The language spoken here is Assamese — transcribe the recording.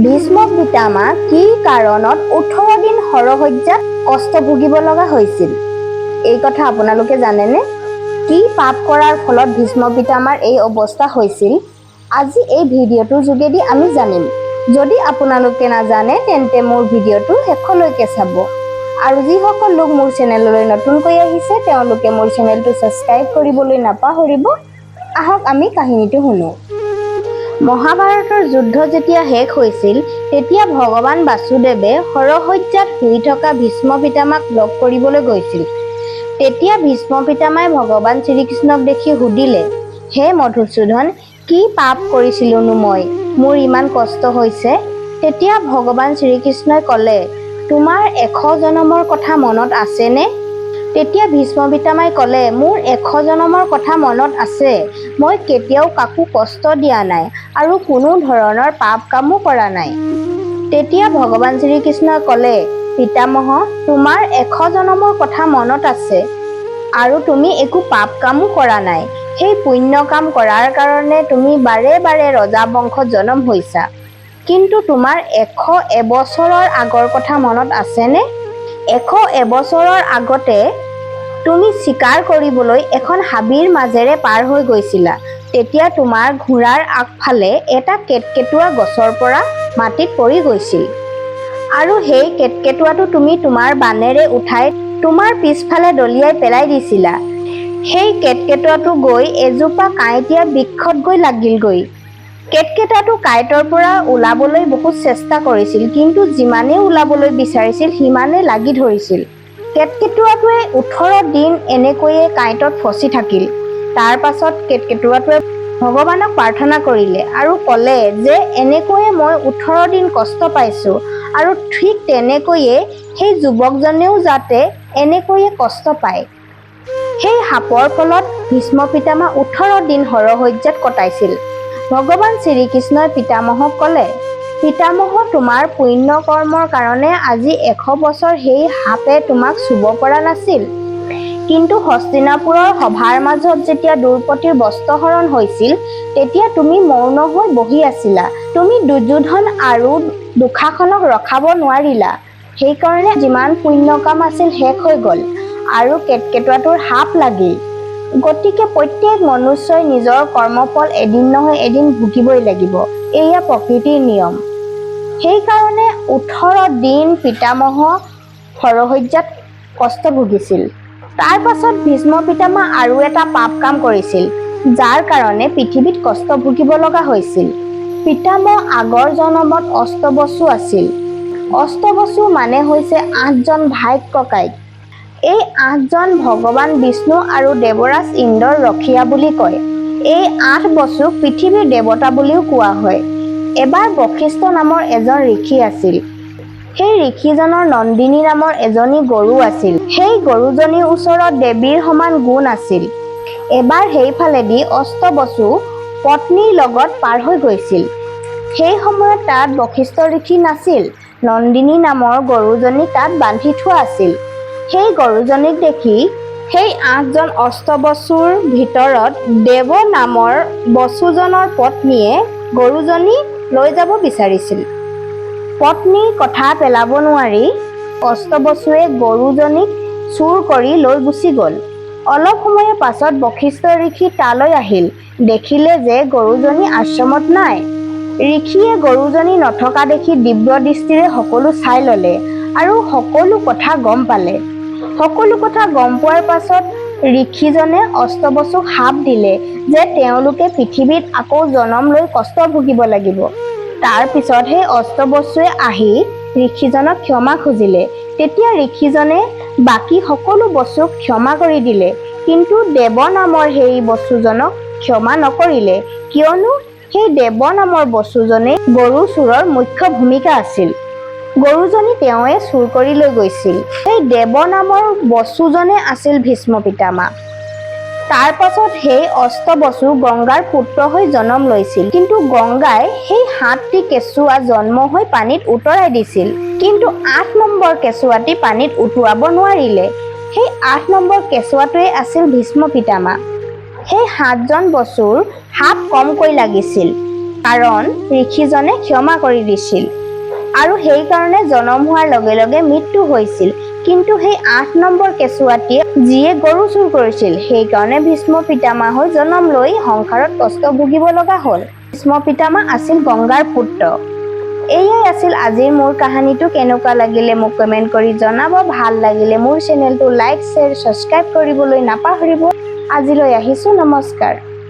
ভীষ্ম পিতামহ কি কাৰণত 18 দিন হৰসজ্জাত কষ্ট ভুগিব লগা হৈছিল এই কথা আপোনালোকে জানেনে? কি পাপ কৰাৰ ফলত ভীষ্ম পিতামহৰ এই অৱস্থা হৈছিল আজি এই ভিডিঅ'টোৰ যোগেদি আমি জানিম। যদি আপোনালোকে নাজানে তেন্তে মোৰ ভিডিঅ'টো শেষলৈকে চাব। আৰু যিসকল লোক মোৰ চেনেললৈ নতুনকৈ আহিছে তেওঁলোকে মোৰ চেনেলটো সাবস্ক্ৰাইব কৰিবলৈ নাপাহৰিব। আহক আমি কাহিনীটো শুনো। মহাভাৰতৰ যুদ্ধ যেতিয়া শেষ হৈছিল তেতিয়া ভগৱান বাসুদেৱে হৰসজ্জাত শুই থকা ভীষ্ম পিতামহক লগ কৰিবলৈ গৈছিল। তেতিয়া ভীষ্ম পিতামহে ভগৱান শ্ৰীকৃষ্ণক দেখি সুধিলে, হে মধুসূদন, কি পাপ কৰিছিলোনো মই? মোৰ ইমান কষ্ট হৈছে। তেতিয়া ভগৱান শ্ৰীকৃষ্ণই ক'লে, তোমাৰ 100 জনমৰ কথা মনত আছেনে? তেতিয়া ভীষ্ম পিতামহে ক'লে, মোৰ 100 জনমৰ কথা মনত আছে। মই কেতিয়াও কাকো কষ্ট দিয়া নাই আৰু কোনো ধৰণৰ পাপ কামো কৰা নাই। তেতিয়া ভগৱান শ্ৰীকৃষ্ণই ক'লে, পিতামহ, তোমাৰ 100 জনমৰ কথা মনত আছে আৰু তুমি একো পাপ কামো কৰা নাই। সেই পুণ্য কাম কৰাৰ কাৰণে তুমি বাৰে বাৰে ৰজা বংশত জন্ম হৈছা। কিন্তু তোমাৰ 101 বছৰৰ আগৰ কথা মনত আছেনে? 101 বছৰৰ আগতে তুমি চিকাৰ কৰিবলৈ এখন হাবিৰ মাজেৰে পাৰ হৈ গৈছিলা। তেতিয়া তোমাৰ ঘোঁৰাৰ আগফালে এটা কেতকেতুৱা গছৰ পৰা মাটিত পৰি গৈছিল। আৰু সেই কেতকেতুৱাটো তুমি তোমাৰ বাণেৰে উঠাই তোমাৰ পিছফালে দলিয়াই পেলাই দিছিলা। সেই কেতকেতুৱাটো গৈ এজোপা কাঁইটীয়া বৃক্ষত গৈ লাগিলগৈ। কেতকেতুৱাটো কাঁইটৰ পৰা ওলাবলৈ বহুত চেষ্টা কৰিছিল, কিন্তু যিমানেই ওলাবলৈ বিচাৰিছিল সিমানেই লাগি ধৰিছিল। কেতকেতুৱাটোৱে 18 দিন এনেকৈয়ে কাঁইটত ফচি থাকিল। তাৰ পাছত কেতকেতুৱাটোৱে ভগৱানক প্ৰাৰ্থনা কৰিলে আৰু ক'লে যে এনেকৈয়ে মই 18 দিন কষ্ট পাইছো আৰু ঠিক তেনেকৈয়ে সেই যুৱকজনেও যাতে এনেকৈয়ে কষ্ট পায়। সেই শাপৰ ফলত ভীষ্ম পিতামহ 18 দিন হৰসজ্জাত কটাইছিল। ভগৱান শ্ৰীকৃষ্ণই পিতামহক ক'লে, পিতামহ, তোমাৰ পুণ্য কৰ্মৰ কাৰণে আজি 100 বছৰ সেই সাপে তোমাক চুব পৰা নাছিল। কিন্তু হস্তিনাপুৰৰ সভাৰ মাজত যেতিয়া দ্ৰৌপদীৰ বস্ত্ৰহৰণ হৈছিল তেতিয়া তুমি মৌন হৈ বহি আছিলা। তুমি দুৰ্যোধন আৰু দুঃশাসনক ৰখাব নোৱাৰিলা। সেইকাৰণে যিমান পুণ্য কাম আছিল শেষ হৈ গ'ল আৰু কেতকেতুৱাটোৰ শাপ লাগিল। গতিকে প্ৰত্যেক মনুষ্যই নিজৰ কৰ্মফল এদিন নহয় এদিন ভুগিবই লাগিব। এয়া প্ৰকৃতিৰ নিয়ম। সেইকাৰণে 18 দিন পিতামহ হৰসজ্জাত কষ্ট ভুগিছিল। তাৰ পাছত ভীষ্ম পিতামহ আৰু এটা পাপ কাম কৰিছিল, যাৰ কাৰণে পৃথিৱীত কষ্ট ভুগিব লগা হৈছিল। পিতামহ আগৰ জনমত অষ্টবসু আছিল। অষ্টবসু মানে হৈছে 8 জন ভাইক ককাইক। এই 8 জন ভগৱান বিষ্ণু আৰু দেৱৰাজ ইন্দ্ৰৰ ৰখীয়া বুলি কয়। এই 8 বসুক পৃথিৱীৰ দেৱতা বুলিও কোৱা হয়। এবাৰ বশিষ্ঠ নামৰ এজন ঋষি আছিল। সেই ঋষিজনৰ নন্দিনী নামৰ এজনী গৰু আছিল। সেই গৰুজনীৰ ওচৰত দেৱীৰ সমান গুণ আছিল। এবাৰ সেইফালেদি অষ্টবসু পত্নীৰ লগত পাৰ হৈ গৈছিল। সেই সময়ত তাত বশিষ্ঠ ঋষি নাছিল। নন্দিনী নামৰ গৰুজনী তাত বান্ধি থোৱা আছিল। সেই গৰুজনীক দেখি সেই 8 জন অষ্টবসুৰ ভিতৰত দেৱ নামৰ বসুজনৰ পত্নীয়ে গৰুজনী লৈ যাব বিচাৰিছিল। পত্নীৰ কথা পেলাব নোৱাৰি অষ্টবসুৱে গৰুজনীক চুৰ কৰি লৈ গুচি গ'ল। অলপ সময়ৰ পাছত বশিষ্ঠ ঋষি তালৈ আহিল। দেখিলে যে গৰুজনী আশ্ৰমত নাই। ঋষিয়ে গৰুজনী নথকা দেখি দিব্য দৃষ্টিৰে সকলো চাই ল'লে আৰু সকলো কথা গম পালে। সকলো কথা গম পোৱাৰ পাছত ঋষিজনে অষ্টবসুক শাপ দিলে যে তেওঁলোকে পৃথিৱীত আকৌ জনম লৈ কষ্ট ভুগিব লাগিব। তাৰ পিছত সেই অষ্টবসুৱে আহি ঋষিজনক ক্ষমা খুজিলে। তেতিয়া ঋষিজনে বাকী সকলো বসুক ক্ষমা কৰি দিলে, কিন্তু দেৱ নামৰ সেই বসুজনক ক্ষমা নকৰিলে, কিয়নো সেই দেৱ নামৰ বসুজনে গৰু চোৰৰ মুখ্য ভূমিকা আছিল। গৰুজনী তেওঁৱে চুৰ কৰি লৈ গৈছিল। সেই দেৱ নামৰ বসুজনে আছিল ভীষ্ম পিতামহ। তাৰ পাছত সেই অষ্টবসু গংগাৰ পুত্ৰ হৈ জন্ম লৈছিল। কিন্তু গংগাই সেই 7টি কেঁচুৱা জন্ম হৈ পানীত উতৰাই দিছিল। কিন্তু 8 নম্বৰ কেঁচুৱাটি পানীত উটুৱাব নোৱাৰিলে। সেই 8 নম্বৰ কেঁচুৱাটোৱে আছিল ভীষ্ম পিতামহ। সেই 7 জন বসুৰ শাপ কমকৈ লাগিছিল কাৰণ ঋষিজনে ক্ষমা কৰি দিছিল আৰু সেইকাৰণে জনম হোৱাৰ লগে লগে মৃত্যু হৈছিল। কিন্তু সেই 8 নম্বৰ কেঁচুৱাটিয়ে যিয়ে গৰু চুৰ কৰিছিল, সেইকাৰণে ভীষ্ম পিতামহৰ জনম লৈ সংসাৰত কষ্ট ভুগিব লগা হ'ল। ভীষ্ম পিতামহ আছিল গংগাৰ পুত্ৰ। এয়াই আছিল আজিৰ মোৰ কাহিনীটো। কেনেকুৱা লাগিলে মোক কমেণ্ট কৰি জনাব। ভাল লাগিলে মোৰ চেনেলটো লাইক, শ্বেয়াৰ, ছাবস্ক্ৰাইব কৰিবলৈ নাপাহৰিব। আজিলৈ আহিছোঁ, নমস্কাৰ।